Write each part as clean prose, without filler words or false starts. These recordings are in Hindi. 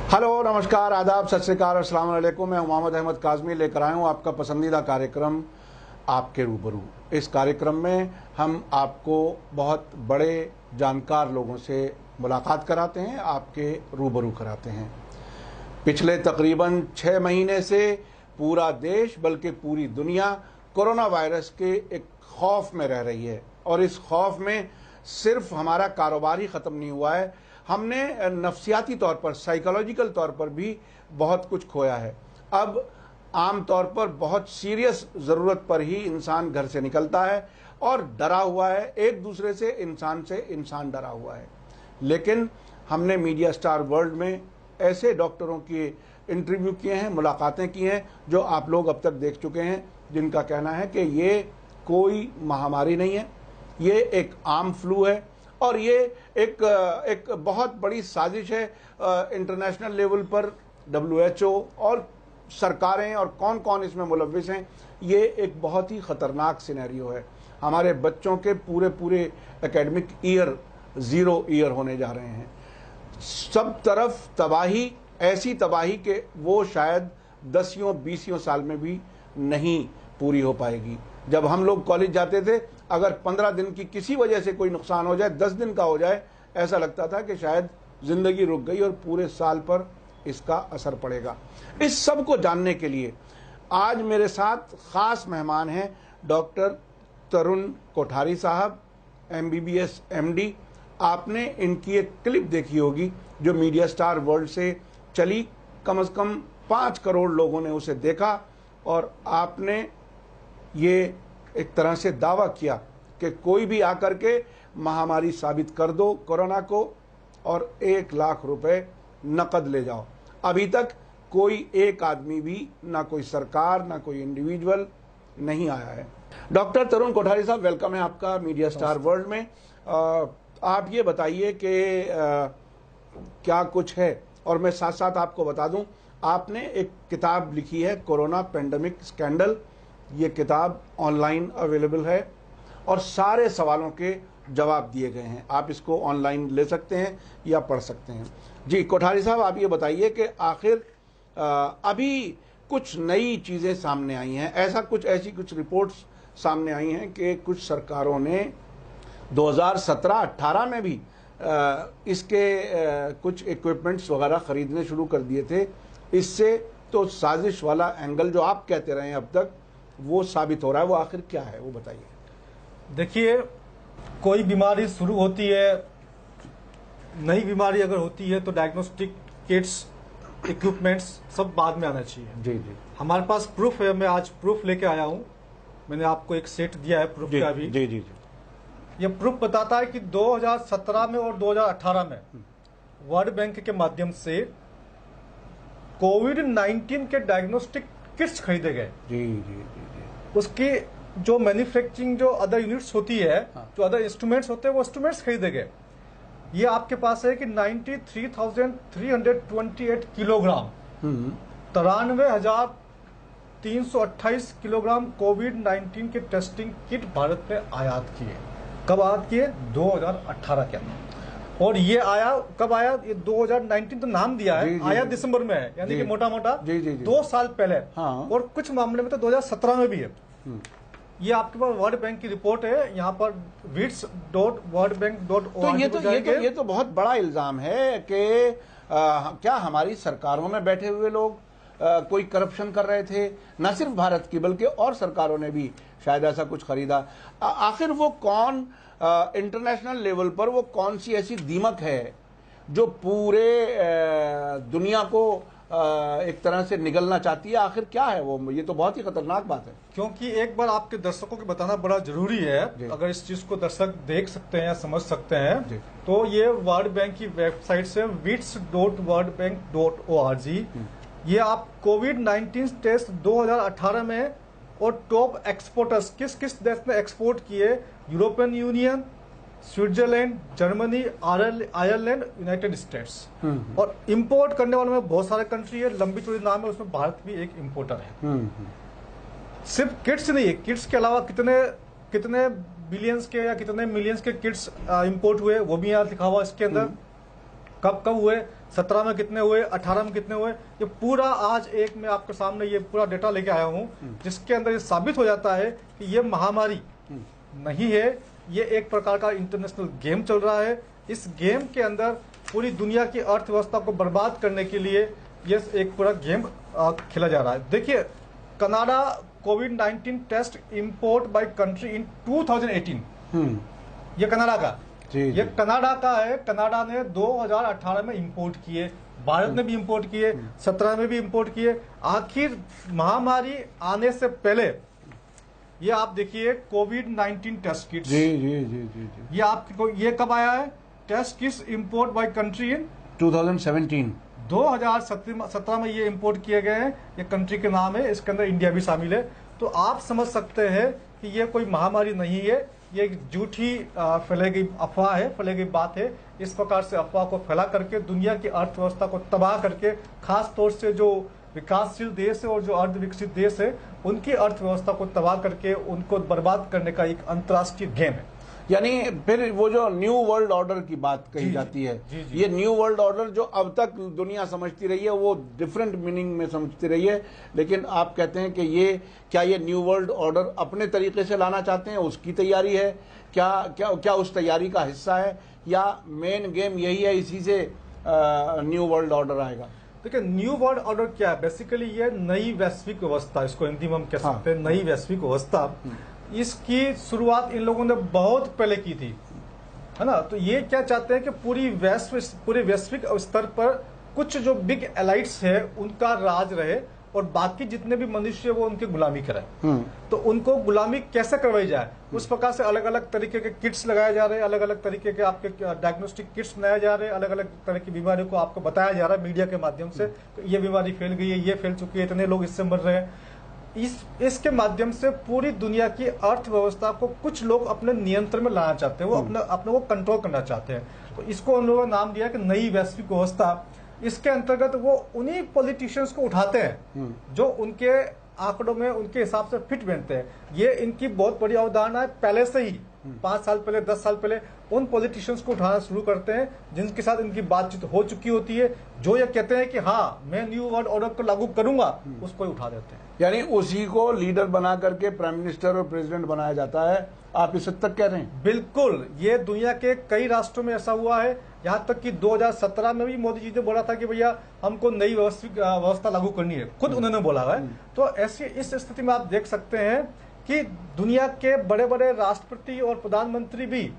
हेलो, नमस्कार, आदाब, सत श्री अकाल, अस्सलाम वालेकुम। मैं मोहम्मद अहमद काज़मी लेकर आया हूँ आपका पसंदीदा कार्यक्रम आपके रूबरू। इस कार्यक्रम में हम आपको बहुत बड़े जानकार लोगों से मुलाकात कराते हैं, आपके रूबरू कराते हैं। पिछले तकरीबन 6 महीने से पूरा देश बल्कि पूरी दुनिया कोरोना वायरस के एक खौफ में रह रही है और इस खौफ में सिर्फ हमारा कारोबार ही ख़त्म नहीं हुआ है, हमने नफ्सियाती तौर पर, साइकोलॉजिकल तौर पर भी बहुत कुछ खोया है। अब आम तौर पर बहुत सीरियस ज़रूरत पर ही इंसान घर से निकलता है और डरा हुआ है, एक दूसरे से इंसान डरा हुआ है। लेकिन हमने मीडिया स्टार वर्ल्ड में ऐसे डॉक्टरों के इंटरव्यू किए हैं, मुलाकातें की हैं, जो आप लोग अब तक देख चुके हैं, जिनका कहना है कि ये कोई महामारी नहीं है, ये एक आम फ्लू है और ये एक बहुत बड़ी साजिश है इंटरनेशनल लेवल पर। WHO और सरकारें और कौन कौन इसमें मुलव्विस हैं, ये एक बहुत ही ख़तरनाक सिनेरियो है। हमारे बच्चों के पूरे एकेडमिक ईयर 0 ईयर होने जा रहे हैं। सब तरफ तबाही, ऐसी तबाही कि वो शायद 10-20 साल में भी नहीं पूरी हो पाएगी। जब हम लोग कॉलेज जाते थे, अगर 15 दिन की किसी वजह से कोई नुकसान हो जाए, 10 दिन का हो जाए, ऐसा लगता था कि शायद जिंदगी रुक गई और पूरे साल पर इसका असर पड़ेगा। इस सब को जानने के लिए आज मेरे साथ खास मेहमान हैं डॉक्टर तरुण कोठारी साहब, MBBS MD। आपने इनकी एक क्लिप देखी होगी जो मीडिया स्टार वर्ल्ड से चली, कम से कम 5 करोड़ लोगों ने उसे देखा और आपने ये एक तरह से दावा किया कि कोई भी आकर के महामारी साबित कर दो कोरोना को और 1 लाख रुपए नकद ले जाओ। अभी तक कोई एक आदमी भी, ना कोई सरकार, ना कोई इंडिविजुअल नहीं आया है। डॉक्टर तरुण कोठारी साहब, वेलकम है आपका मीडिया स्टार वर्ल्ड में। आप ये बताइए कि क्या कुछ है, और मैं साथ साथ आपको बता दूं, आपने एक किताब लिखी है, कोरोना पेंडेमिक स्कैंडल। ये किताब ऑनलाइन अवेलेबल है और सारे सवालों के जवाब दिए गए हैं। आप इसको ऑनलाइन ले सकते हैं या पढ़ सकते हैं। जी कोठारी साहब, आप ये बताइए कि आखिर अभी कुछ नई चीज़ें सामने आई हैं, ऐसी कुछ रिपोर्ट्स सामने आई हैं कि कुछ सरकारों ने 2017-18 में भी इसके कुछ इक्विपमेंट्स वगैरह खरीदने शुरू कर दिए थे। इससे तो साजिश वाला एंगल जो आप कहते रहे हैं अब तक, वो साबित हो रहा है। वो आखिर क्या है, वो बताइए। देखिए, कोई बीमारी शुरू होती है, नई बीमारी अगर होती है तो डायग्नोस्टिक किट्स, इक्विपमेंट्स सब बाद में आना चाहिए। जी जी, हमारे पास प्रूफ है, मैं आज प्रूफ लेके आया हूँ। मैंने आपको एक सेट दिया है प्रूफ का भी। जी जी जी। ये प्रूफ बताता है कि 2017 में और 2018 में वर्ल्ड बैंक के माध्यम से कोविड-19 के डायग्नोस्टिक किट्स खरीदे गए। जी जी जी जी। उसकी जो मैन्युफैक्चरिंग, जो अदर यूनिट्स होती है, जो अदर इंस्ट्रूमेंट्स होते हैं, वो इंस्ट्रूमेंट्स खरीदे गए। ये आपके पास है कि 93,328 किलोग्राम, 93,328 किलोग्राम कोविड-19 के टेस्टिंग किट भारत में आयात किए। कब आयात किए? 2018 के अंदर। और ये आया कब आया? ये 2019 तो नाम दिया है, जी, जी, आया जी, दिसंबर में है, यानी कि मोटा मोटा 2 साल पहले। हाँ। और कुछ मामले में तो 2017 में भी है। ये आपके पास वर्ल्ड बैंक की रिपोर्ट है, यहाँ पर wits.worldbank.org। तो ये तो बहुत बड़ा इल्जाम है कि क्या हमारी सरकारों में बैठे हुए लोग कोई करप्शन कर रहे थे, न सिर्फ भारत की बल्कि और सरकारों ने भी शायद ऐसा कुछ खरीदा। आखिर वो कौन, इंटरनेशनल लेवल पर वो कौन सी ऐसी दीमक है जो पूरे दुनिया को एक तरह से निगलना चाहती है? आखिर क्या है वो? ये तो बहुत ही खतरनाक बात है। क्योंकि एक बार आपके दर्शकों को बताना बड़ा जरूरी है, अगर इस चीज को दर्शक देख सकते हैं या समझ सकते हैं, तो ये वर्ल्ड बैंक की वेबसाइट से wits.worldbank.org, ये आप कोविड-19 टेस्ट 2018 में और टॉप एक्सपोर्टर्स किस किस देश ने एक्सपोर्ट किए, European union, Switzerland, Germany, Ireland, United states. और इंपोर्ट करने वालों में बहुत सारे कंट्री है, लंबी चौड़ी नाम है, उसमें भारत भी एक इंपोर्टर है। सिर्फ किट्स नहीं है, किट्स के अलावा कितने बिलियंस के या कितने मिलियंस के किट्स इंपोर्ट हुए, वो भी यहाँ लिखा हुआ इसके अंदर। कब कब हुए, 17 में कितने हुए, 18 में कितने हुए, ये पूरा आज एक मैं आपके सामने ये पूरा डेटा लेके आया हूँ, जिसके अंदर ये साबित हो जाता है कि ये महामारी नहीं है, ये एक प्रकार का इंटरनेशनल गेम चल रहा है। इस गेम के अंदर पूरी दुनिया की अर्थव्यवस्था को बर्बाद करने के लिए ये एक पूरा गेम खेला जा रहा है। देखिए, कनाडा कोविड-19 test import by country in 2018, ये कनाडा का, ये कनाडा का है। कनाडा ने 2018 में इंपोर्ट किए, भारत ने भी इंपोर्ट किए, 17 में भी इंपोर्ट किए। आखिर महामारी आने से पहले ये आप देखिए कोविड-19 टेस्ट किट्स, जी, ये आपको ये कब आया है? Test kits import by country in 2017 2017 में ये इंपोर्ट किए गए हैं। ये कंट्री के नाम है, इसके अंदर इंडिया भी शामिल है। तो आप समझ सकते हैं कि ये कोई महामारी नहीं है, ये एक झूठी फैलाई गई अफवाह है, फैलाई गई बात है। इस प्रकार से अफवाह को फैला करके दुनिया की अर्थव्यवस्था को तबाह करके, खास तौर से जो विकासशील देश है और जो अर्ध विकसित देश है, उनकी अर्थव्यवस्था को तबाह करके उनको बर्बाद करने का एक अंतर्राष्ट्रीय गेम है। यानी फिर वो जो न्यू वर्ल्ड ऑर्डर की बात कही जाती है, ये न्यू वर्ल्ड ऑर्डर जो अब तक दुनिया समझती रही है वो डिफरेंट मीनिंग में समझती रही है, लेकिन आप कहते हैं कि ये न्यू वर्ल्ड ऑर्डर अपने तरीके से लाना चाहते हैं, उसकी तैयारी है क्या? क्या उस तैयारी का हिस्सा है, या मेन गेम यही है, इसी से न्यू वर्ल्ड ऑर्डर आएगा? देखिए, न्यू वर्ल्ड ऑर्डर क्या है? बेसिकली ये नई वैश्विक व्यवस्था, इसको हिंदी में हम कह सकते हैं नई वैश्विक व्यवस्था। इसकी शुरुआत इन लोगों ने बहुत पहले की थी, है ना। तो ये क्या चाहते हैं कि पूरे वैश्विक स्तर पर कुछ जो बिग एलाइट्स है उनका राज रहे और बाकी जितने भी मनुष्य वो उनकी गुलामी करें। तो उनको गुलामी कैसे करवाई जाए, उस प्रकार से अलग अलग तरीके के किट्स लगाए जा रहे हैं, अलग अलग तरीके के आपके डायग्नोस्टिक किट्स बनाए जा रहे हैं, अलग अलग तरह की बीमारियों को आपको बताया जा रहा है मीडिया के माध्यम से, ये बीमारी फैल गई है, ये फैल चुकी है, इतने लोग इससे मर रहे हैं। इसके माध्यम से पूरी दुनिया की अर्थव्यवस्था को कुछ लोग अपने नियंत्रण में लाना चाहते हैं, वो अपने को कंट्रोल करना चाहते हैं। तो इसको उन लोगों ने नाम दिया कि नई वैश्विक व्यवस्था। इसके अंतर्गत वो उन्हीं पॉलिटिशियंस को उठाते हैं जो उनके आंकड़ों में उनके हिसाब से फिट बैठते हैं। ये इनकी बहुत बड़ी अवधारणा है, पहले से ही 5 साल पहले 10 साल पहले उन पॉलिटिशियंस को उठाना शुरू करते हैं जिनके साथ इनकी बातचीत हो चुकी होती है, जो ये कहते हैं कि हाँ मैं न्यू वर्ल्ड ऑर्डर को लागू करूंगा, उसको ही उठा देते हैं। यानी उसी को लीडर बना करके प्राइम मिनिस्टर और प्रेसिडेंट बनाया जाता है, आप इस हद तक कह रहे हैं? बिल्कुल, ये दुनिया के कई राष्ट्रों में ऐसा हुआ है। यहाँ तक कि 2017 में भी मोदी जी ने बोला था कि भैया हमको नई वैश्विक व्यवस्था लागू करनी है, खुद उन्होंने बोला है। तो ऐसी इस स्थिति में आप देख सकते हैं कि दुनिया के बड़े बड़े राष्ट्रपति और प्रधानमंत्री भी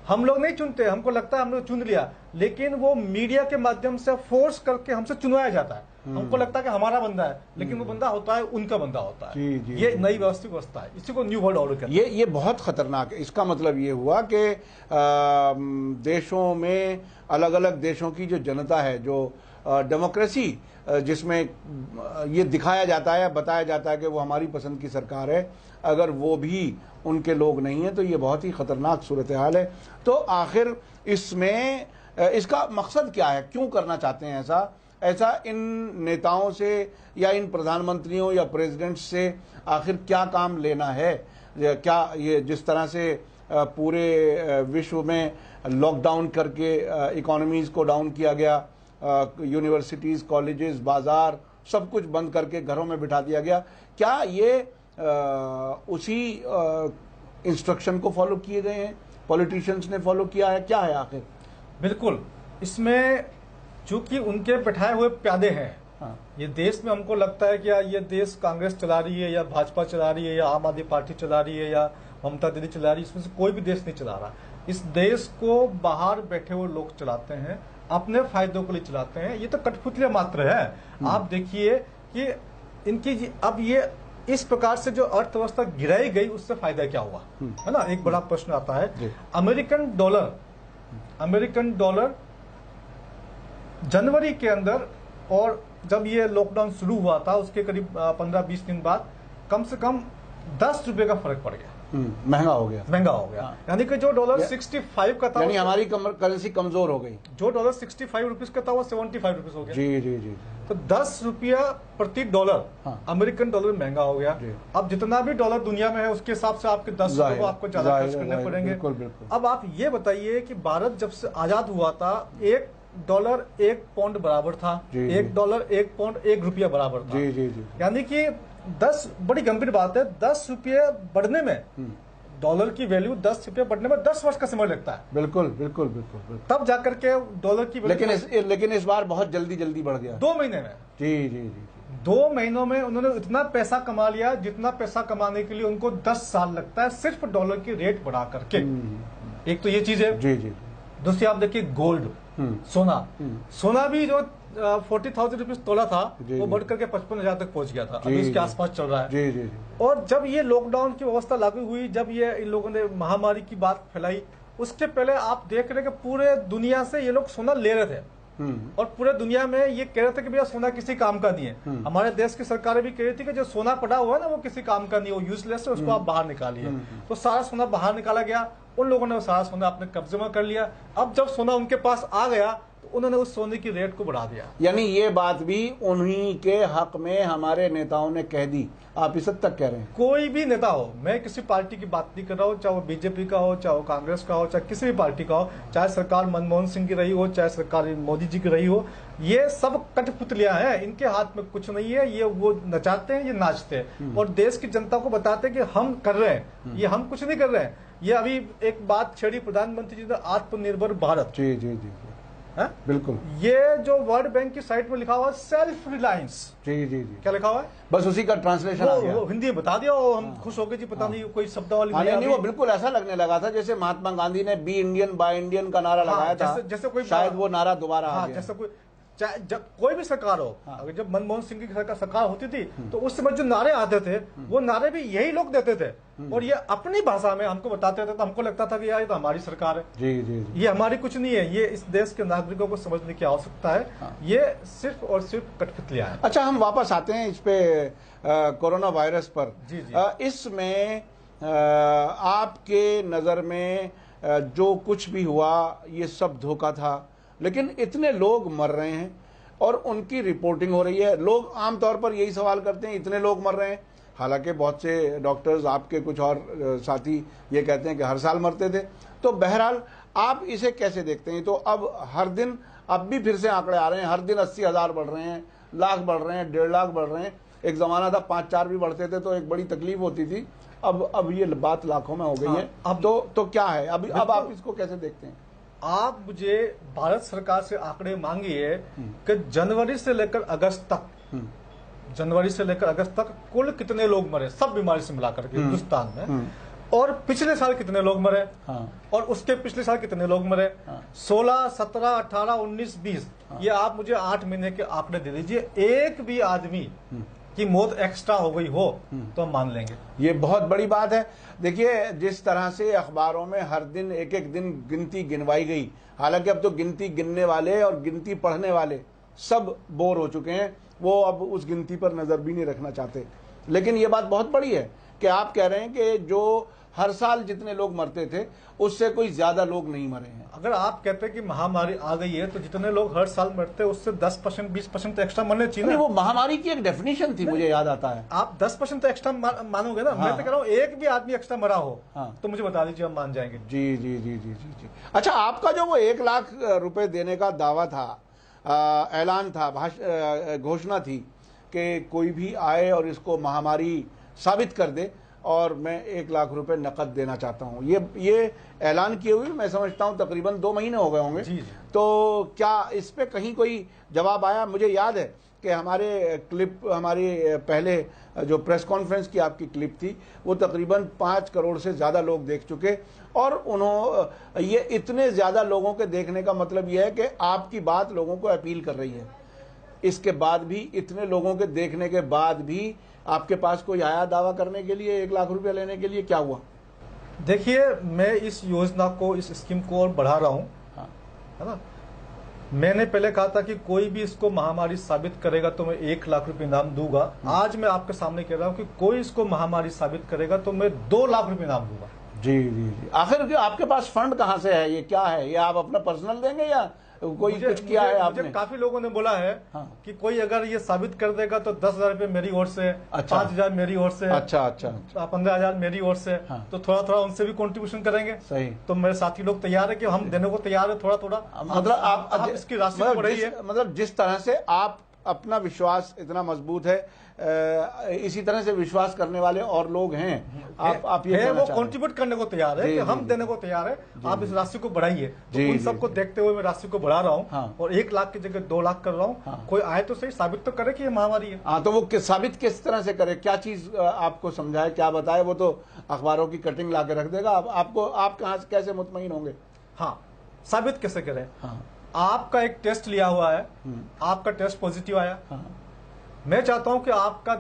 हम लोग नहीं चुनते, हमको लगता है हम लोग चुन लिया, लेकिन वो मीडिया के माध्यम से फोर्स करके हमसे चुनवाया जाता है। हमको लगता है कि हमारा बंदा है, लेकिन वो बंदा होता है उनका बंदा होता है। ये नई वैश्विक व्यवस्था है, इसी को न्यू वर्ल्ड ऑर्डर कहते हैं। ये बहुत खतरनाक है। इसका मतलब ये हुआ कि देशों में अलग अलग देशों की जो जनता है, जो डेमोक्रेसी जिसमें ये दिखाया जाता है, बताया जाता है कि वो हमारी पसंद की सरकार है, अगर वो भी उनके लोग नहीं है तो ये बहुत ही खतरनाक सूरत हाल है। तो आखिर इसमें इसका मकसद क्या है, क्यों करना चाहते हैं ऐसा इन नेताओं से या इन प्रधानमंत्रियों या प्रेसिडेंट्स से आखिर क्या काम लेना है? क्या ये जिस तरह से पूरे विश्व में लॉकडाउन करके इकोनॉमीज को डाउन किया गया, यूनिवर्सिटीज़, कॉलेजेस, बाजार सब कुछ बंद करके घरों में बिठा दिया गया, क्या ये उसी इंस्ट्रक्शन को फॉलो किए गए हैं, पॉलिटिशियंस ने फॉलो किया है, क्या है आखिर? बिल्कुल, इसमें चूंकि उनके बैठाए हुए प्यादे हैं। हाँ। ये देश में हमको लगता है कि ये देश कांग्रेस चला रही है या भाजपा चला रही है या आम आदमी पार्टी चला रही है या ममता दीदी चला रही है, इसमें से कोई भी देश नहीं चला रहा। इस देश को बाहर बैठे हुए लोग चलाते हैं, अपने फायदों के लिए चलाते हैं। ये तो कठपुतली मात्र है। आप देखिए कि इनकी अब ये इस प्रकार से जो अर्थव्यवस्था गिराई गई, उससे फायदा क्या हुआ, है ना। एक बड़ा प्रश्न आता है। अमेरिकन डॉलर जनवरी के अंदर, और जब ये लॉकडाउन शुरू हुआ था उसके करीब 15-20 दिन बाद कम से कम 10 रुपए का फर्क पड़ गया। महंगा हो गया। हाँ। यानी कि जो डॉलर 65 का था, यानी हमारी करेंसी कमजोर हो गई। जो डॉलर 65 रुपीज का था वो 75 रुपीज हो गया। जी। तो 10 रुपया प्रति डॉलर। हाँ। अमेरिकन डॉलर महंगा हो गया। अब जितना भी डॉलर दुनिया में है उसके हिसाब से आपके 10 रुपए को आपको ज्यादा खर्च करने पड़ेंगे। बिल्कुल। अब आप ये बताइए कि भारत जब से आजाद हुआ था, एक डॉलर 1 पाउंड बराबर था, जी, 1 जी। डॉलर 1 पाउंड 1 रुपया बराबर था। जी जी जी यानी कि 10, बड़ी गंभीर बात है, 10 रुपये बढ़ने में, डॉलर की वैल्यू 10 रुपये बढ़ने में 10 वर्ष का समय लगता है, बिल्कुल बिल्कुल बिल्कुल बिल्कुल। तब जाकर के डॉलर की value लेकिन इस बार बहुत जल्दी जल्दी बढ़ गया। 2 महीने में, जी जी जी 2 महीनों में उन्होंने इतना पैसा कमा लिया जितना पैसा कमाने के लिए उनको 10 साल लगता है, सिर्फ डॉलर की रेट बढ़ा करके। एक तो ये चीज है। जी जी दूसरी आप देखिए गोल्ड, सोना, सोना भी जो 40,000 रुपीज तोला था जी, वो जी। बढ़ करके 55,000 तक पहुंच गया था, अभी जी, इसके जी। आसपास चल रहा है। जी जी जी और जब ये लॉकडाउन की व्यवस्था लागू हुई, जब ये इन लोगों ने महामारी की बात फैलाई, उसके पहले आप देख रहे हैं कि पूरे दुनिया से ये लोग सोना ले रहे थे और पूरे दुनिया में ये कह रहे थे कि भैया सोना किसी काम का नहीं है। हमारे देश की सरकारें भी कह रही थी कि जो सोना पड़ा हुआ है ना वो किसी काम का नहीं है, वो यूजलेस है, उसको आप बाहर निकालिए। तो सारा सोना बाहर निकाला गया, उन लोगों ने वो सारा सोना अपने कब्जे में कर लिया। अब जब सोना उनके पास आ गया तो उन्होंने उस सोने की रेट को बढ़ा दिया। यानी ये बात भी उन्हीं के हक में हमारे नेताओं ने कह दी, आप इस हद तक कह रहे हैं? कोई भी नेता हो, मैं किसी पार्टी की बात नहीं कर रहा हूँ, चाहे वो बीजेपी का हो, चाहे वो कांग्रेस का हो, चाहे किसी भी पार्टी का हो, चाहे सरकार मनमोहन सिंह की रही हो, चाहे सरकार मोदी जी की रही हो, ये सब कठपुतलियां हैं, इनके हाथ में कुछ नहीं है। ये वो नचाते हैं, ये नाचते हैं और देश की जनता को बताते हैं कि हम कर रहे हैं, ये हम कुछ नहीं कर रहे हैं। ये अभी एक बात छेड़ी प्रधानमंत्री जी ने, आत्मनिर्भर भारत। जी जी जी है? बिल्कुल। ये जो वर्ल्ड बैंक की साइट में लिखा हुआ है सेल्फ रिलायंस, जी जी जी क्या लिखा हुआ है? बस उसी का ट्रांसलेशन आ गया। वो हिंदी में बता दिया और हम खुश हो गए जी, पता नहीं कोई शब्दावली हाँ, नहीं, वो अभी। बिल्कुल ऐसा लगने लगा था जैसे महात्मा गांधी ने बी इंडियन बाय इंडियन का नारा लगाया था। जैसे कोई शायद वो नारा दोबारा आ हाँ, गया। जैसे कोई, चाहे जब कोई भी सरकार हो, अगर जब मनमोहन सिंह की सरकार होती थी तो उस समय जो नारे आते थे वो नारे भी यही लोग देते थे और ये अपनी भाषा में हमको बताते थे, तो हमको लगता था कि यार ये तो हमारी सरकार है, जी जी जी ये हमारी कुछ नहीं है। ये इस देश के नागरिकों को समझने की आवश्यकता है, ये सिर्फ और सिर्फ कठपुतलियां हैं। अच्छा, हम वापस आते हैं इस पे कोरोना वायरस पर। जी, जी। इसमें आपके नज़र में जो कुछ भी हुआ ये सब धोखा था, लेकिन इतने लोग मर रहे हैं और उनकी रिपोर्टिंग हो रही है। लोग आमतौर पर यही सवाल करते हैं, इतने लोग मर रहे हैं, हालांकि बहुत से डॉक्टर्स, आपके कुछ और साथी ये कहते हैं कि हर साल मरते थे। तो बहरहाल आप इसे कैसे देखते हैं? तो अब हर दिन, अब भी फिर से आंकड़े आ रहे हैं, हर दिन 80,000 बढ़ रहे हैं, लाख बढ़ रहे हैं, 1.5 लाख बढ़ रहे हैं। एक ज़माना था 5-4 भी बढ़ते थे तो एक बड़ी तकलीफ होती थी, अब ये बात लाखों में हो गई है। अब तो क्या है अब आप इसको कैसे देखते हैं? आप मुझे भारत सरकार से आंकड़े मांगिए कि जनवरी से लेकर अगस्त तक, जनवरी से लेकर अगस्त तक कुल कितने लोग मरे सब बीमारी से मिलाकर के हिंदुस्तान में, और पिछले साल कितने लोग मरे, और उसके पिछले साल कितने लोग मरे, 16, 17, 18, 19, 20, ये आप मुझे 8 महीने के आंकड़े दे दीजिए। एक भी आदमी की मौत एक्स्ट्रा हो गई हो तो हम मान लेंगे। ये बहुत बड़ी बात है। देखिए, जिस तरह से अखबारों में हर दिन एक एक दिन गिनती गिनवाई गई, हालांकि अब तो गिनती गिनने वाले और गिनती पढ़ने वाले सब बोर हो चुके हैं, वो अब उस गिनती पर नजर भी नहीं रखना चाहते। लेकिन ये बात बहुत बड़ी है कि आप कह रहे हैं कि जो हर साल जितने लोग मरते थे उससे कोई ज्यादा लोग नहीं मरे हैं। अगर आप कहते हैं कि महामारी आ गई है तो जितने लोग हर साल मरते हैं उससे 10%, 20% तो एक्स्ट्रा मरने चाहिए ना। वो महामारी की एक डेफिनेशन थी, मुझे याद आता है। आप 10% तो एक्स्ट्रा मानोगे ना। मैं तो कह रहा हूँ एक भी आदमी एक्स्ट्रा मरा हो तो मुझे बता दीजिए, हम मान जाएंगे। जी जी जी जी जी जी। अच्छा, आपका जो वो 1 लाख रुपए देने का दावा था, ऐलान था, घोषणा थी कि कोई भी आए और इसको महामारी साबित कर दे और मैं 1 लाख रुपए नकद देना चाहता हूं, ये ऐलान किए हुए मैं समझता हूं तकरीबन 2 महीने हो गए होंगे। जी। तो क्या इस पे कहीं कोई जवाब आया? मुझे याद है कि हमारी पहले जो प्रेस कॉन्फ्रेंस की आपकी क्लिप थी वो तकरीबन 5 करोड़ से ज़्यादा लोग देख चुके, और ये इतने ज़्यादा लोगों के देखने का मतलब ये है कि आपकी बात लोगों को अपील कर रही है। इसके बाद भी, इतने लोगों के देखने के बाद भी आपके पास कोई आया दावा करने के लिए 1 लाख रुपया लेने के लिए? क्या हुआ? देखिए, मैं इस योजना को, इस स्कीम को और बढ़ा रहा हूं, है ना। मैंने पहले कहा था कि कोई भी इसको महामारी साबित करेगा तो मैं 1 लाख रुपए इनाम दूंगा। आज मैं आपके सामने कह रहा हूं कि कोई इसको महामारी साबित करेगा तो मैं 2 लाख रुपए इनाम दूंगा। जी जी जी। आखिर आपके पास फंड कहाँ से है? ये क्या है? ये आप अपना पर्सनल देंगे या कोई कुछ किया है आपने? मुझे काफी लोगों ने बोला है हाँ। कि कोई अगर ये साबित कर देगा तो 10,000 रुपये मेरी ओर से, अच्छा। 5,000 मेरी ओर से, अच्छा अच्छा 15,000 मेरी ओर से, हाँ। तो थोड़ा थोड़ा उनसे भी कंट्रीब्यूशन करेंगे। सही। तो मेरे साथी लोग तैयार है कि हम देने को तैयार है थोड़ा थोड़ा। मतलब आप इसकी राशि को बढ़ाइए। मतलब जिस तरह से आप अपना विश्वास इतना मजबूत है, इसी तरह से विश्वास करने वाले और लोग हैं। आप ये है, वो कंट्रीब्यूट करने को तैयार है कि हम देने को तैयार है, आप इस राशि को बढ़ाइए। तो उन सबको देखते हुए मैं राशि को बढ़ा रहा हूँ। हाँ। और 1 लाख की जगह 2 लाख कर रहा हूँ। हाँ। कोई आए तो सही, साबित तो करे कि ये महामारी है। हाँ, तो वो साबित किस तरह से करे, क्या चीज आपको समझाए, क्या बताए? वो तो अखबारों की कटिंग ला के रख देगा। आपको आप कहाँ से कैसे मुतमईन होंगे? हाँ, साबित कैसे करें? हाँ। आपका एक टेस्ट लिया हुआ है, आपका टेस्ट पॉजिटिव आया। हाँ। मैं चाहता हूं कि आपका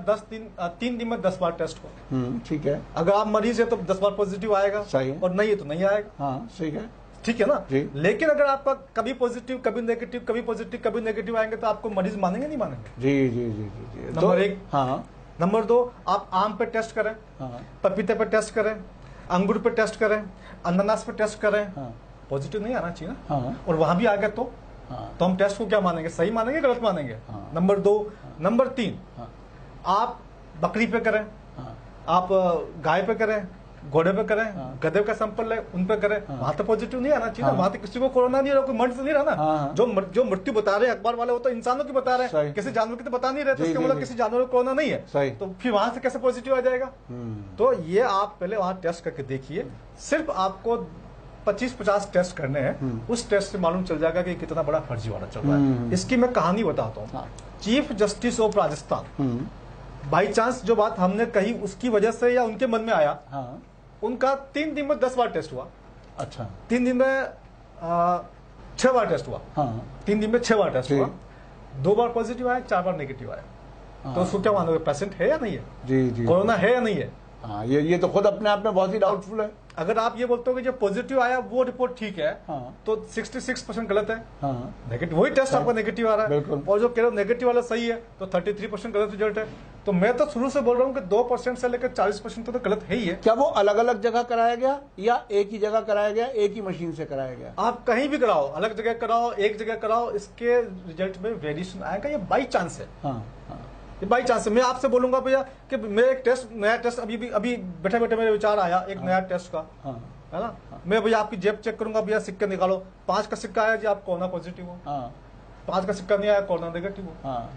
3 दिन में 10 बार टेस्ट हो। ठीक है। अगर आप मरीज है तो 10 बार पॉजिटिव आएगा। सही है। और नहीं है तो नहीं आएगा। हाँ, सही है। ठीक है ना जी। लेकिन अगर आपका कभी पॉजिटिव, कभी नेगेटिव, कभी पॉजिटिव, कभी नेगेटिव आएंगे तो आपको मरीज मानेंगे नहीं मानेंगे? जी जी जी जी जी। नंबर 1। हाँ। नंबर 2, आप आम पे टेस्ट करें, हाँ। पपीते पे टेस्ट करें, अंगूर पे टेस्ट करें, अनानास पे टेस्ट करें, हाँ। पॉजिटिव नहीं आना चाहिए ना। हाँ। और वहां भी आ गया तो हाँ। हम टेस्ट को क्या मानेंगे? सही मानेंगे, गलत मानेंगे? हाँ। नंबर 2। नंबर 3, हाँ। आप बकरी पे करें, हाँ। आप गाय पे करें, घोड़े पे करें, हाँ। गधे का सैंपल ले उन पे करें, हाँ। वहां तो पॉजिटिव नहीं आना चाहिए हाँ। ना। वहां तो किसी को कोरोना नहीं रहा, कोई मर्ज नहीं रहा ना। हाँ। जो मृत्यु बता रहे हैं अखबार वाले, वो तो इंसानों की बता रहे सही। हैं, किसी जानवर की तो बता नहीं रहे। तो जी, इसका जी, मतलब जी। किसी जानवर को कोरोना नहीं है। सही। तो फिर वहां से कैसे पॉजिटिव आ जाएगा? तो ये आप पहले वहां टेस्ट करके देखिए। सिर्फ आपको 25-50 टेस्ट करने हैं। उस टेस्ट से मालूम चल जाएगा कि कितना बड़ा फर्जीवाड़ा चल रहा है। इसकी मैं कहानी बताता हूँ। हाँ। Chief justice of Rajasthan, by chance जो बात हमने कही उसकी वजह से या उनके मन में आया, हाँ। उनका 3 दिन में 10 बार टेस्ट हुआ। अच्छा। 3 दिन में 6 बार टेस्ट हुआ। हाँ। 3 दिन में 6 बार टेस्ट जी। हुआ। 2 बार पॉजिटिव आया, 4 बार नेगेटिव आया। हाँ। तो उसको क्या मानोगे? पेशेंट है या नहीं है? जी जी। कोरोना है या नहीं है? हाँ, ये तो खुद अपने आप में बहुत ही डाउटफुल है। अगर आप ये बोलते हो कि जो पॉजिटिव आया वो रिपोर्ट ठीक है, हाँ। तो 66% गलत है। हाँ। नेगेटिव, वही टेस्ट आपका नेगेटिव आ रहा है। बिल्कुल। और जो कह रहे हो नेगेटिव वाला सही है, तो 33% गलत रिजल्ट है। तो मैं तो शुरू से बोल रहा हूँ कि 2% से लेकर 40% तो गलत है ही है। क्या वो अलग अलग जगह कराया गया या एक ही जगह कराया गया, एक ही मशीन से कराया गया? आप कहीं भी कराओ, अलग जगह कराओ, एक जगह कराओ, इसके रिजल्ट में वेरिएशन आएगा। ये बाई चांस है। हाँ। हाँ। ये बाई चांस है। मैं आपसे बोलूंगा भैया कि मैं एक टेस्ट, नया टेस्ट अभी बैठे बैठे मेरे विचार आया एक नया टेस्ट का, हाँ। है ना। मैं भैया आपकी जेब चेक करूंगा, भैया सिक्के निकालो, 5 का सिक्का आया जी, आप कोरोना पॉजिटिव हो। हाँ। 5 का सिक्का नहीं आया, कोरोना नेगेटिव हो। हाँ।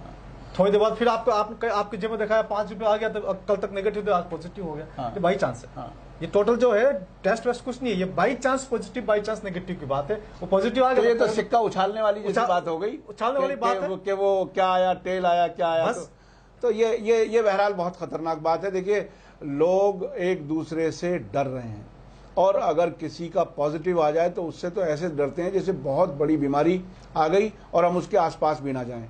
थोड़ी देर बाद फिर आपकी जेब में दिखाया 5 रुपये आ गया, तो कल तक नेगेटिव थे, आज पॉजिटिव हो गया। हाँ। ये बाई चांस है। हाँ। ये टोटल जो है टेस्ट वेस्ट कुछ नहीं है, ये by chance positive, by chance negative की बात है। वो पॉजिटिव आ तो ये गया तो सिक्का उछालने वाली जैसी बात हो गई। उछालने वाली बात है कि वो क्या आया, टेल आया, क्या आया। बस। तो ये बहरहाल बहुत खतरनाक बात है। देखिए, लोग एक दूसरे से डर रहे हैं, और अगर किसी का पॉजिटिव आ जाए तो उससे तो ऐसे डरते हैं जैसे बहुत बड़ी बीमारी आ गई और हम उसके आसपास भी ना जाएं।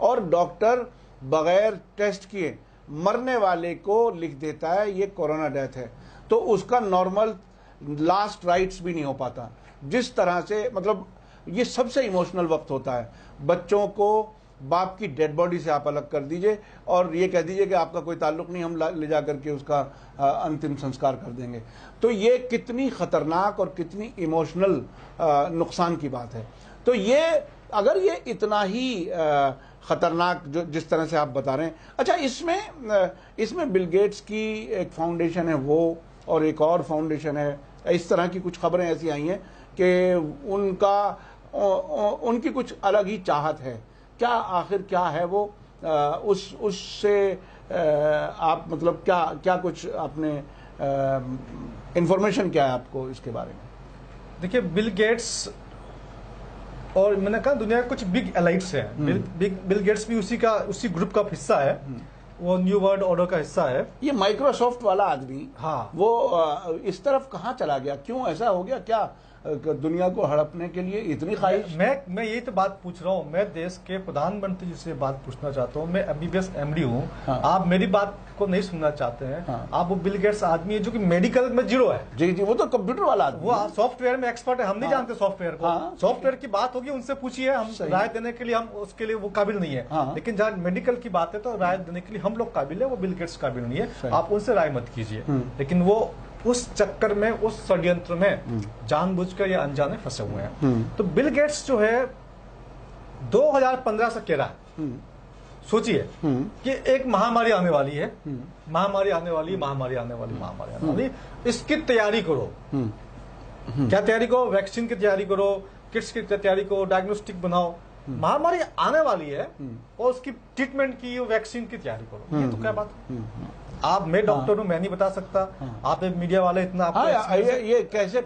और डॉक्टर बगैर टेस्ट किए मरने वाले को लिख देता है ये कोरोना डेथ है, तो उसका नॉर्मल लास्ट राइट्स भी नहीं हो पाता। जिस तरह से, मतलब ये सबसे इमोशनल वक्त होता है। बच्चों को बाप की डेड बॉडी से आप अलग कर दीजिए और ये कह दीजिए कि आपका कोई ताल्लुक नहीं, हम ले जा करके उसका अंतिम संस्कार कर देंगे। तो ये कितनी खतरनाक और कितनी इमोशनल नुकसान की बात है। तो ये, अगर ये इतना ही खतरनाक जो जिस तरह से आप बता रहे हैं, अच्छा, इसमें बिल गेट्स की एक फाउंडेशन है वो, और एक और फाउंडेशन है, इस तरह की कुछ खबरें ऐसी आई हैं कि उनकी कुछ अलग ही चाहत है। क्या आखिर क्या है वो, उससे आप मतलब क्या कुछ आपने इंफॉर्मेशन क्या है आपको इसके बारे में? देखिए, बिल गेट्स और मैंने कहा दुनिया के कुछ बिग एलाइट्स हैं। बिल गेट्स भी उसी ग्रुप का हिस्सा है। वो न्यू वर्ल्ड ऑर्डर का हिस्सा है। ये माइक्रोसॉफ्ट वाला आदमी, हाँ, वो इस तरफ कहाँ चला गया? क्यों ऐसा हो गया? क्या दुनिया को हड़पने के लिए इतनी ख्वाहिश? मैं यही तो बात पूछ रहा हूँ। मैं देश के प्रधानमंत्री जी से बात पूछना चाहता हूँ। मैं एमबीबीएस एमडी हूँ। हाँ। आप मेरी बात को नहीं सुनना चाहते हैं। हाँ। आप वो बिल गेट्स आदमी है जो कि मेडिकल में जीरो है। जी जी, वो तो कंप्यूटर वाला आदमी, वो सॉफ्टवेयर में एक्सपर्ट है। हम नहीं जानते सॉफ्टवेयर को। हाँ। सॉफ्टवेयर की बात होगी, उनसे पूछिए। हम राय देने के लिए, हम उसके लिए वो काबिल नहीं है। हाँ। लेकिन जहाँ मेडिकल की बात है तो राय देने के लिए हम लोग काबिल है, वो बिल गेट्स काबिल नहीं है। आप उनसे राय मत कीजिए। लेकिन वो उस चक्कर में, उस षड्यंत्र में जानबूझकर या अनजाने फंसे हुए हैं। तो बिल गेट्स जो है, 2015 से कह रहा है, सोचिए कि एक महामारी आने वाली है, महामारी आने वाली, महामारी आने वाली, महामारी आने वाली, इसकी तैयारी करो। क्या तैयारी करो? वैक्सीन की तैयारी करो, किट्स की तैयारी करो, डायग्नोस्टिक बनाओ। महामारी आने वाली है और उसकी ट्रीटमेंट की, वैक्सीन की तैयारी करो। ये तो क्या बात है? आप, मैं डॉक्टर हूँ, मैं नहीं बता सकता। आप एक मीडिया वाले इतना आपको ये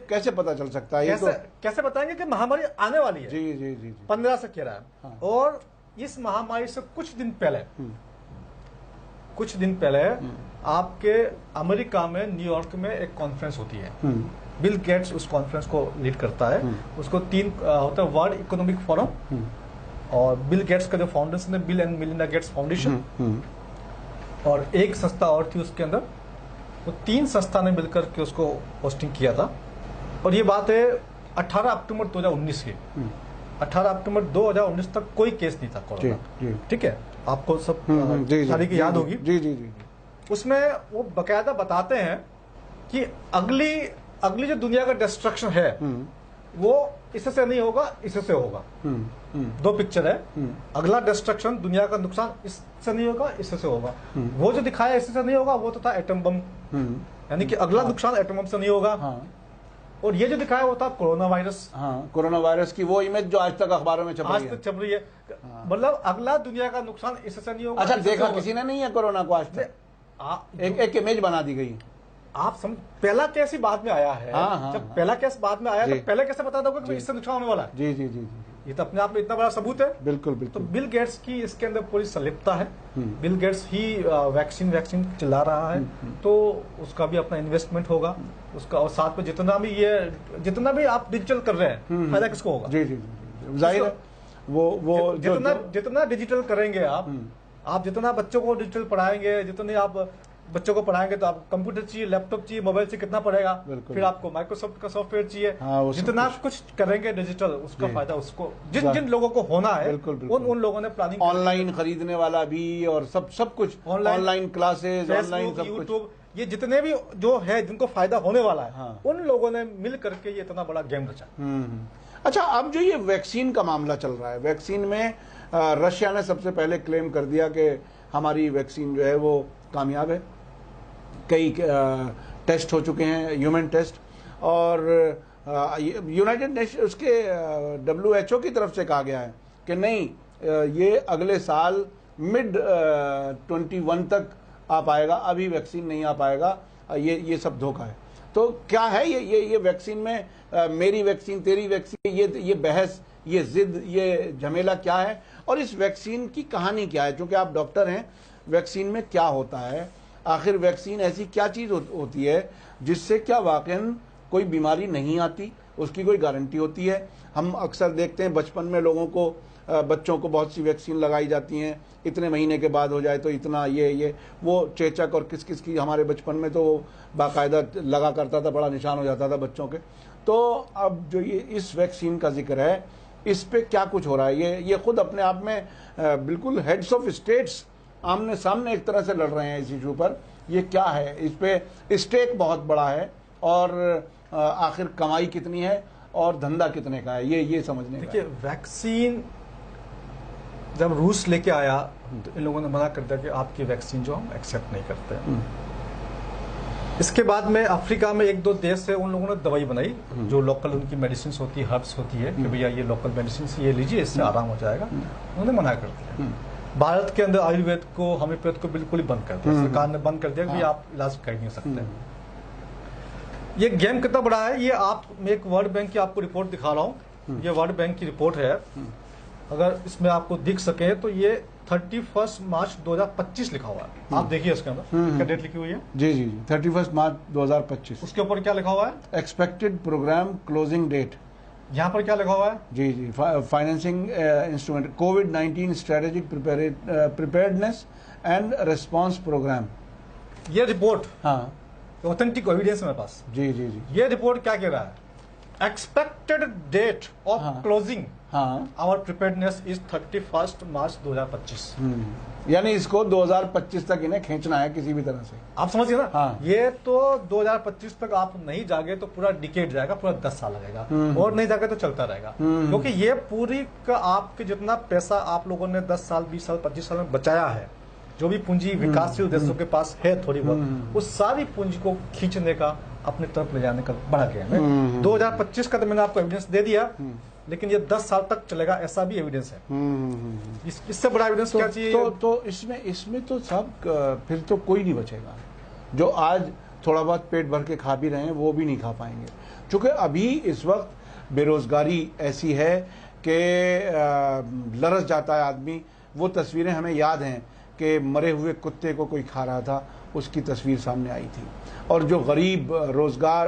कैसे पता चल सकता है? कैसे बताएंगे कि महामारी आने वाली है? जी जी जी 15 से कह रहा है। और इस महामारी से कुछ दिन पहले आपके अमेरिका में, न्यूयॉर्क में एक कॉन्फ्रेंस होती है। बिल गेट्स उस कॉन्फ्रेंस को लीड करता है। उसको 3 होता है, वर्ल्ड इकोनॉमिक फोरम, और बिल गेट्स का जो फाउंडेशन है, bill and Melinda Gates foundation, और एक संस्था और थी उसके अंदर। वो 3 संस्था ने मिलकर के उसको होस्टिंग किया था। और ये बात है 18 अक्टूबर 2019 की। 18 अक्टूबर 2019 तक कोई केस नहीं था कोरोना। ठीक है, आपको सब तारीख याद होगी। जी जी जी। उसमें वो बकायदा बताते हैं कि अगली जो दुनिया का डिस्ट्रक्शन है वो इससे नहीं होगा, इससे होगा। 2 पिक्चर है। अगला डिस्ट्रक्शन, दुनिया का नुकसान इससे नहीं होगा, इससे होगा। वो जो दिखाया इससे नहीं होगा, वो तो था एटम बम, यानी कि अगला नुकसान एटम बम से नहीं होगा। और ये जो दिखाया वो था कोरोना वायरस। कोरोना वायरस की वो इमेज जो आज तक अखबारों में छप रही है। मतलब अगला दुनिया का नुकसान इससे नहीं होगा। अच्छा, देखा किसी ने नहीं है कोरोना को आज तक? एक इमेज बना दी गई। आप पहला केस ही बाद में आया है। जब पहला केस बाद में आया तो पहले कैसे बता दोगे कि इससे नुकसान होने वाला है? जी जी जी। ये तो अपने आप में इतना बड़ा सबूत है। बिल्कुल तो बिल्कुल। बिल गेट्स की इसके अंदर पूरी संलिप्तता है। बिल गेट्स ही वैक्सीन चला रहा है, तो उसका भी अपना इन्वेस्टमेंट होगा उसका। और साथ में जितना भी आप डिजिटल कर रहे हैं, फायदा किसको होगा? जी जी जी, जाहिर है। वो जितना डिजिटल करेंगे आप जितना बच्चों को डिजिटल पढ़ाएंगे, जितने आप बच्चों को पढ़ाएंगे, तो आप कंप्यूटर चाहिए, लैपटॉप चाहिए, मोबाइल से कितना पड़ेगा, फिर आपको माइक्रोसॉफ्ट का सॉफ्टवेयर चाहिए। जितना कुछ करेंगे डिजिटल, उसका फायदा उसको, जिन लोगों को होना है, उन लोगों ने प्लानिंग, ऑनलाइन खरीदने वाला भी, और सब कुछ ऑनलाइन क्लासेज, ऑनलाइन सब यूट्यूब, ये जितने भी जो है जिनको फायदा होने वाला है, उन लोगों ने मिल करके ये इतना बड़ा गेम रचा। अच्छा, अब जो ये वैक्सीन का मामला चल रहा है, वैक्सीन में रशिया ने सबसे पहले क्लेम कर दिया कि हमारी वैक्सीन जो है वो कामयाब है। कई टेस्ट हो चुके हैं, ह्यूमन टेस्ट, और यूनाइटेड नेशन, उसके WHO की तरफ से कहा गया है कि नहीं, ये अगले साल मिड 21 तक आ पाएगा, अभी वैक्सीन नहीं आ पाएगा, ये सब धोखा है। तो क्या है ये वैक्सीन में मेरी वैक्सीन तेरी वैक्सीन, ये बहस, ये जिद, ये झमेला क्या है, और इस वैक्सीन की कहानी क्या है? क्योंकि आप डॉक्टर हैं, वैक्सीन में क्या होता है आखिर? वैक्सीन ऐसी क्या चीज़ होती है जिससे क्या वाकई कोई बीमारी नहीं आती, उसकी कोई गारंटी होती है? हम अक्सर देखते हैं बचपन में लोगों को, बच्चों को बहुत सी वैक्सीन लगाई जाती हैं, इतने महीने के बाद हो जाए तो इतना, ये वो चेचक और किस की, हमारे बचपन में तो बाकायदा लगा करता था, बड़ा निशान हो जाता था बच्चों के। तो अब जो ये इस वैक्सीन का जिक्र है, इस पे क्या कुछ हो रहा है? ये खुद अपने आप में बिल्कुल हेड्स ऑफ स्टेट्स आमने सामने एक तरह से लड़ रहे हैं इस इशू पर। ये क्या है? इस पे स्टेक बहुत बड़ा है, और आखिर कमाई कितनी है और धंधा कितने का है, ये समझने। देखिए, वैक्सीन जब रूस लेके आया तो इन लोगों ने मना कर दिया कि आपकी वैक्सीन जो हम एक्सेप्ट नहीं करते हैं। इसके बाद में अफ्रीका में 1-2 देश है, उन लोगों ने दवाई बनाई जो लोकल उनकी मेडिसिन होती है, हर्ब्स होती है, कि भैया ये लोकल मेडिसिन ये लीजिए, इससे आराम हो जाएगा। उन्होंने मना कर दिया। भारत के अंदर आयुर्वेद को, होम्योपैथ को बिल्कुल ही बंद कर दिया। सरकार ने बंद कर दिया कि आप इलाज कर नहीं सकते। ये गेम कितना बड़ा है, ये मैं एक वर्ल्ड बैंक की आपको रिपोर्ट दिखा रहा हूँ। ये वर्ल्ड बैंक की रिपोर्ट है, अगर इसमें आपको दिख सके तो ये 31 मार्च 2025 लिखा हुआ है। आप देखिए इसके अंदर क्या डेट लिखी हुई है। जी जी जी, 31 मार्च 2025। उसके ऊपर क्या लिखा हुआ है? Expected program closing date. यहाँ पर क्या लिखा हुआ है? जी जी, फाइनेंसिंग इंस्ट्रूमेंट, कोविड-19 strategic preparedness and response program. ये रिपोर्ट, हाँ, ऑथेंटिक एविडेंस मेरे पास। जी जी जी। ये रिपोर्ट क्या कह रहा है? एक्सपेक्टेड डेट ऑफ हाँ। क्लोजिंग हाँ, आवर प्रिपेयर्डनेस इज 31 मार्च 2025। यानी इसको 2025 तक इन्हें खींचना है किसी भी तरह से। आप समझिए ना, हाँ। ये तो 2025 तक आप नहीं जागे तो पूरा डिकेड जाएगा, पूरा 10 साल लगेगा, और नहीं जागे तो चलता रहेगा, क्योंकि ये पूरी का आपके जितना पैसा आप लोगों ने 10 साल 20 साल 25 साल में बचाया है, जो भी पूंजी विकासशील देशों के पास है थोड़ी बहुत, उस सारी पूंजी को खींचने का, अपनी तरफ ले जाने का बड़ा गेम है। 2025 का तो मैंने आपको एविडेंस दे दिया, लेकिन ये 10 साल तक चलेगा, ऐसा भी एविडेंस है। इससे बड़ा एविडेंस क्या चाहिए? तो इसमें तो सब फिर तो कोई नहीं बचेगा। जो आज थोड़ा बहुत पेट भर के खा भी रहे हैं वो भी नहीं खा पाएंगे, क्योंकि अभी इस वक्त बेरोजगारी ऐसी है कि लरस जाता है आदमी। वो तस्वीरें हमें याद हैं कि मरे हुए कुत्ते को कोई खा रहा था, उसकी तस्वीर सामने आई थी। और जो गरीब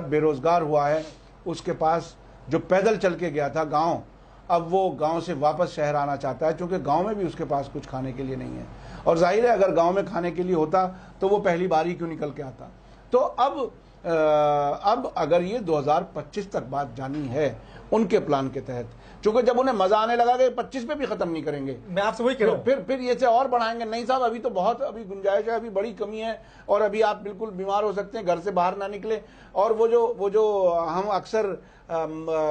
बेरोजगार हुआ है, उसके पास जो पैदल चल के गया था गांव, अब वो गांव से वापस शहर आना चाहता है, क्योंकि गांव में भी उसके पास कुछ खाने के लिए नहीं है। और जाहिर है अगर गांव में खाने के लिए होता तो वो पहली बार ही क्यों निकल के आता। तो अब अगर ये 2025 तक बात जानी है उनके प्लान के तहत, क्योंकि जब उन्हें मजा आने लगा कि 25 पे भी खत्म नहीं करेंगे, मैं आपसे वही कह रहा हूं, फिर ये से और बढ़ाएंगे। नहीं साहब, अभी तो बहुत अभी गुंजाइश है, अभी बड़ी कमी है, और अभी आप बिल्कुल बीमार हो सकते हैं, घर से बाहर ना निकले। और वो जो हम अक्सर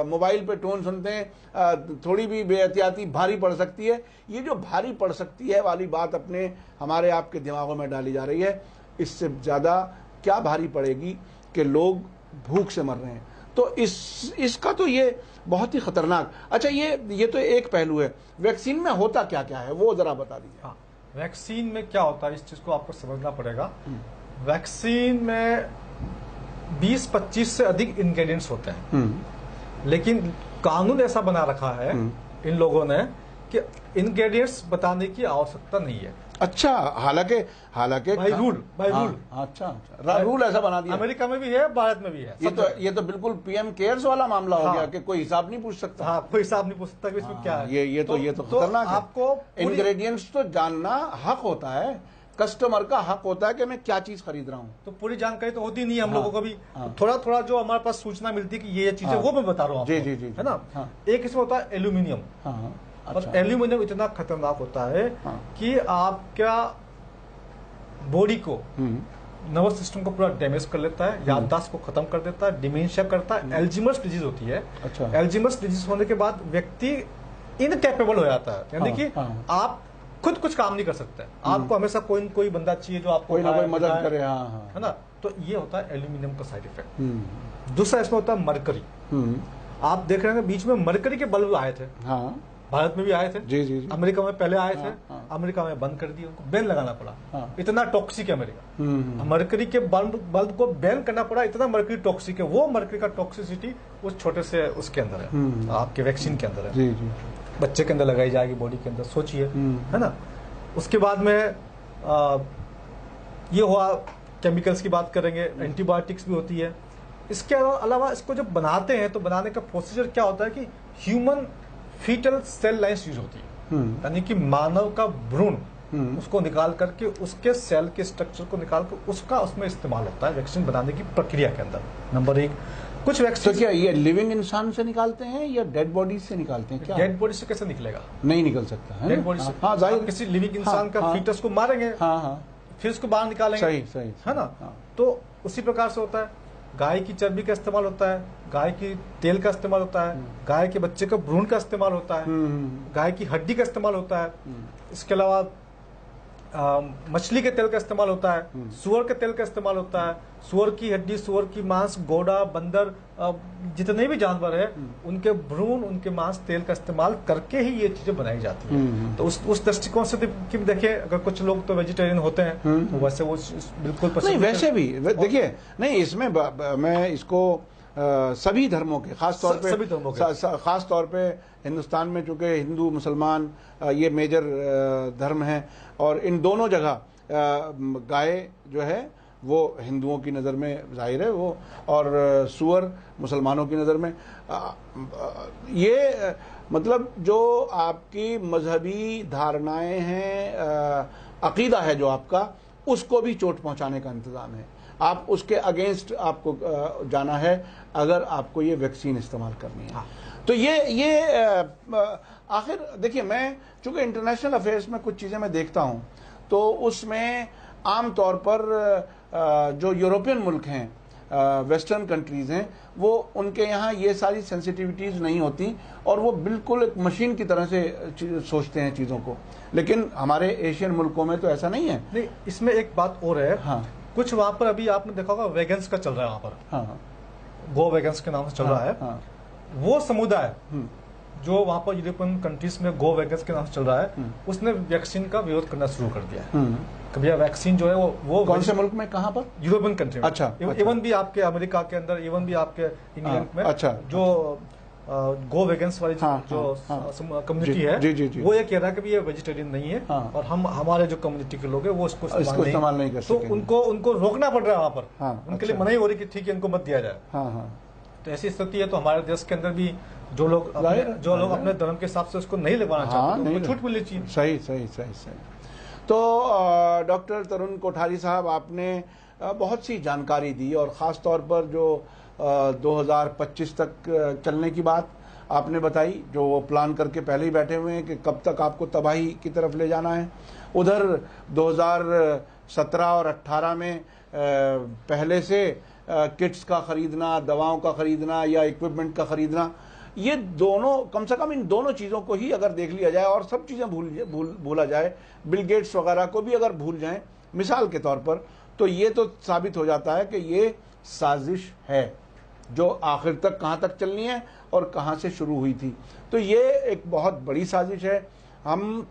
मोबाइल पे टोन सुनते हैं, थोड़ी भी बेहतियाती भारी पड़ सकती है। ये जो भारी पड़ सकती है वाली बात अपने हमारे आपके दिमागों में डाली जा रही है। इससे ज्यादा क्या भारी पड़ेगी कि लोग भूख से मर रहे हैं। तो इसका तो ये बहुत ही खतरनाक। अच्छा, ये तो एक पहलू है। वैक्सीन में होता क्या क्या है वो जरा बता दीजिए। हाँ, वैक्सीन में क्या होता है, इस चीज को आपको समझना पड़ेगा। वैक्सीन में 20-25 से अधिक इंग्रेडिएंट्स होते हैं, लेकिन कानून ऐसा बना रखा है इन लोगों ने कि इंग्रेडिएंट्स बताने की आवश्यकता नहीं है। अच्छा, हालांकि बाय रूल अच्छा, रूल ऐसा बना दिया। अमेरिका में भी है, भारत में भी है। ये तो बिल्कुल पीएम केयर्स वाला मामला हो गया कि कोई हिसाब नहीं पूछ सकता। हाँ, कोई हिसाब नहीं पूछ सकता कि इसमें क्या है। ये तो खतरनाक है। आपको इंग्रेडिएंट्स तो जानना हक होता है, कस्टमर का हक होता है कि मैं क्या चीज खरीद रहा हूँ। तो पूरी जानकारी तो होती नहीं है हम लोगों को भी। थोड़ा थोड़ा जो हमारे पास सूचना मिलती है कि ये चीजें, वो मैं बता रहा हूँ। जी, है ना। एक इसमें होता है एल्यूमिनियम। और एल्यूमिनियम इतना खतरनाक होता है कि आपका बॉडी को, नर्वस सिस्टम को पूरा डैमेज कर लेता है, याददाश्त को खत्म कर देता है, डिमेंशिया करता है, एल्जीमर्स डिजीज होती है। अच्छा। एल्जीमर्स डिजीज होने के बाद व्यक्ति इनकैपेबल हो जाता है, यानी कि आप खुद कुछ काम नहीं कर सकते। आपको हमेशा कोई न कोई बंदा चाहिए जो आपको कोई ना कोई मदद करे। है ना। तो ये होता है एल्यूमिनियम का साइड इफेक्ट। दूसरा इसमें होता है मरकरी। आप देख रहे हैं बीच में मरकरी के बल्ब आए थे। भारत में भी आए थे। जी। अमेरिका में पहले आए थे। अमेरिका में बंद कर दिए, उनको बैन लगाना पड़ा। इतना टॉक्सिक है अमेरिका। मरकरी के बल्ब को बैन करना पड़ा, इतना मरकरी टॉक्सिक है। वो मरकरी का टॉक्सिसिटी उस छोटे से उसके अंदर है, आपके वैक्सीन के अंदर है। जी। बच्चे के अंदर लगाई जाएगी, बॉडी के अंदर, सोचिए, है ना। उसके बाद में ये हुआ, केमिकल्स की बात करेंगे, एंटीबायोटिक्स भी होती है। इसके अलावा इसको जब बनाते हैं तो बनाने का प्रोसीजर क्या होता है कि human fetal cell lines use होती है, यानी कि मानव का भ्रूण, उसको निकाल करके उसके सेल के स्ट्रक्चर को निकाल कर उसका उसमें इस्तेमाल होता है वैक्सीन बनाने की प्रक्रिया के अंदर। नंबर एक। कुछ वैक्सीन तो क्या ये लिविंग इंसान से निकालते हैं या डेड बॉडी से निकालते हैं? क्या डेड बॉडी से कैसे निकलेगा? नहीं निकल सकता है डेड बॉडी से। हाँ, जाहिर। किसी लिविंग इंसान का फीटस को मारेंगे, फिर उसको बाहर निकालेंगे। सही है ना। तो उसी प्रकार से होता है। गाय की चर्बी का इस्तेमाल होता है, गाय की तेल का इस्तेमाल होता है, गाय के बच्चे का भ्रूण का इस्तेमाल होता है, गाय की हड्डी का इस्तेमाल होता है। इसके अलावा मछली के तेल का इस्तेमाल होता है, सुअर के तेल का इस्तेमाल होता है, सुअर की हड्डी, सुअर की मांस, घोड़ा, बंदर, जितने भी जानवर है उनके भ्रूण, उनके मांस, तेल का इस्तेमाल करके ही ये चीजें बनाई जाती है। तो उस दृष्टिकोण से देखिए, अगर कुछ लोग तो वेजिटेरियन होते हैं तो वैसे वो बिल्कुल पसंद नहीं। वैसे भी देखिए, नहीं, इसमें मैं इसको सभी धर्मों के खास तौर पे हिंदुस्तान में, चूंकि हिंदू मुसलमान ये मेजर धर्म हैं, और इन दोनों जगह गाय जो है वो हिंदुओं की नज़र में जाहिर है वो, और सुअर मुसलमानों की नज़र में। ये मतलब जो आपकी मजहबी धारणाएं हैं, अकीदा है जो आपका, उसको भी चोट पहुंचाने का इंतज़ाम है। आप उसके अगेंस्ट आपको जाना है अगर आपको ये वैक्सीन इस्तेमाल करनी है। तो ये आखिर देखिए, मैं चूंकि इंटरनेशनल अफेयर्स में कुछ चीज़ें मैं देखता हूँ, तो उसमें आम तौर पर जो यूरोपियन मुल्क हैं, वेस्टर्न कंट्रीज़ हैं, वो उनके यहाँ ये सारी सेंसिटिविटीज़ नहीं होती और वो बिल्कुल एक मशीन की तरह से सोचते हैं चीज़ों को। लेकिन हमारे एशियन मुल्कों में तो ऐसा नहीं है। नहीं, इसमें एक बात और है। हाँ, कुछ वहाँ पर अभी आपने देखा होगा वेगन्स का चल रहा है, वहाँ पर हाँ, गो वेगन्स के नाम से चल रहा है। हाँ, वो समुदाय जो वहाँ पर यूरोपियन कंट्रीज में गो वेगन्स के नाम से चल रहा है, उसने वैक्सीन का विरोध करना शुरू कर दिया है। कभी वैक्सीन जो है वो कौन से मुल्क में, कहाँ पर? यूरोपियन कंट्री में। अच्छा, इवन भी आपके अमेरिका के अंदर, इवन भी आपके इंग्लैंड में, अच्छा, जो गो वेगन्स वाली जो कम्युनिटी है, वो ये कह रहा है कि ये वेजिटेरियन नहीं है और हम हमारे जो कम्युनिटी के लोग हैं वो इसको इस्तेमाल नहीं कर सकते। तो उनको रोकना पड़ रहा है वहाँ पर। उनके लिए मनाही हो रही कि ठीक है, इनको मत दिया जाए। तो ऐसी स्थिति है। तो हमारे देश के अंदर भी जो लोग अपने धर्म के हिसाब से उसको नहीं लगवाना चाहते, उनको छूट मिलनी चाहिए। सही। तो डॉक्टर तरुण कोठारी साहब, आपने बहुत सी जानकारी दी और ख़ास तौर पर जो 2025 तक चलने की बात आपने बताई, जो वो प्लान करके पहले ही बैठे हुए हैं कि कब तक आपको तबाही की तरफ ले जाना है। उधर 2017 और 18 में पहले से किट्स का ख़रीदना, दवाओं का ख़रीदना या इक्विपमेंट का ख़रीदना, ये दोनों, कम से कम इन दोनों चीज़ों को ही अगर देख लिया जाए और सब चीज़ें भूला जाए, बिल गेट्स वगैरह को भी अगर भूल जाएं मिसाल के तौर पर, तो ये तो साबित हो जाता है कि ये साजिश है जो आखिर तक कहाँ तक चलनी है और कहाँ से शुरू हुई थी। तो ये एक बहुत बड़ी साजिश है। हम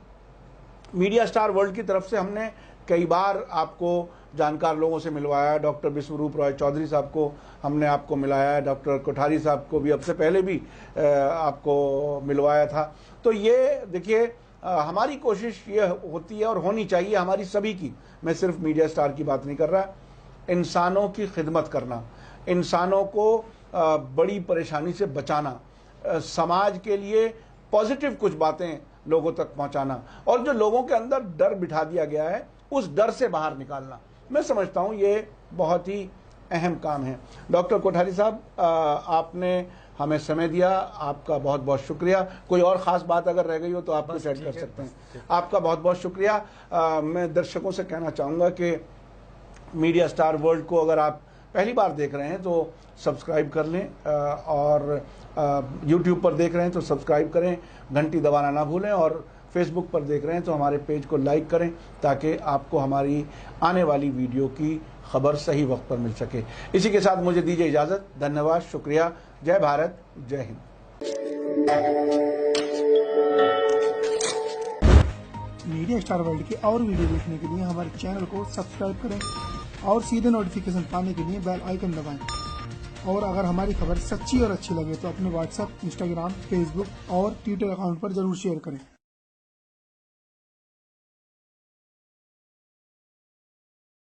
मीडिया स्टार वर्ल्ड की तरफ से हमने कई बार आपको जानकार लोगों से मिलवाया। डॉक्टर विश्वरूप रॉय चौधरी साहब को हमने आपको मिलाया है, डॉक्टर कोठारी साहब को भी अब से पहले भी आपको मिलवाया था। तो ये देखिए, हमारी कोशिश ये होती है और होनी चाहिए हमारी सभी की, मैं सिर्फ मीडिया स्टार की बात नहीं कर रहा, इंसानों की खिदमत करना, इंसानों को बड़ी परेशानी से बचाना, समाज के लिए पॉजिटिव कुछ बातें लोगों तक पहुंचाना और जो लोगों के अंदर डर बिठा दिया गया है उस डर से बाहर निकालना, मैं समझता हूं ये बहुत ही अहम काम है। डॉक्टर कोठारी साहब, आपने हमें समय दिया, आपका बहुत बहुत शुक्रिया। कोई और ख़ास बात अगर रह गई हो तो आप कुछ ऐड कर सकते हैं। आपका बहुत बहुत शुक्रिया। मैं दर्शकों से कहना चाहूँगा कि मीडिया स्टार वर्ल्ड को अगर आप पहली बार देख रहे हैं तो सब्सक्राइब कर लें और यूट्यूब पर देख रहे हैं तो सब्सक्राइब करें, घंटी दबाना ना भूलें, और फेसबुक पर देख रहे हैं तो हमारे पेज को लाइक करें ताकि आपको हमारी आने वाली वीडियो की खबर सही वक्त पर मिल सके। इसी के साथ मुझे दीजिए इजाज़त। धन्यवाद, शुक्रिया। जय भारत, जय हिंद। मीडिया स्टार वर्ल्ड के और वीडियो देखने के लिए हमारे चैनल को सब्सक्राइब करें और सीधे नोटिफिकेशन पाने के लिए बेल आइकन दबाएं। और अगर हमारी खबर सच्ची और अच्छी लगे तो अपने व्हाट्सएप, इंस्टाग्राम, फेसबुक और ट्विटर अकाउंट पर जरूर शेयर करें।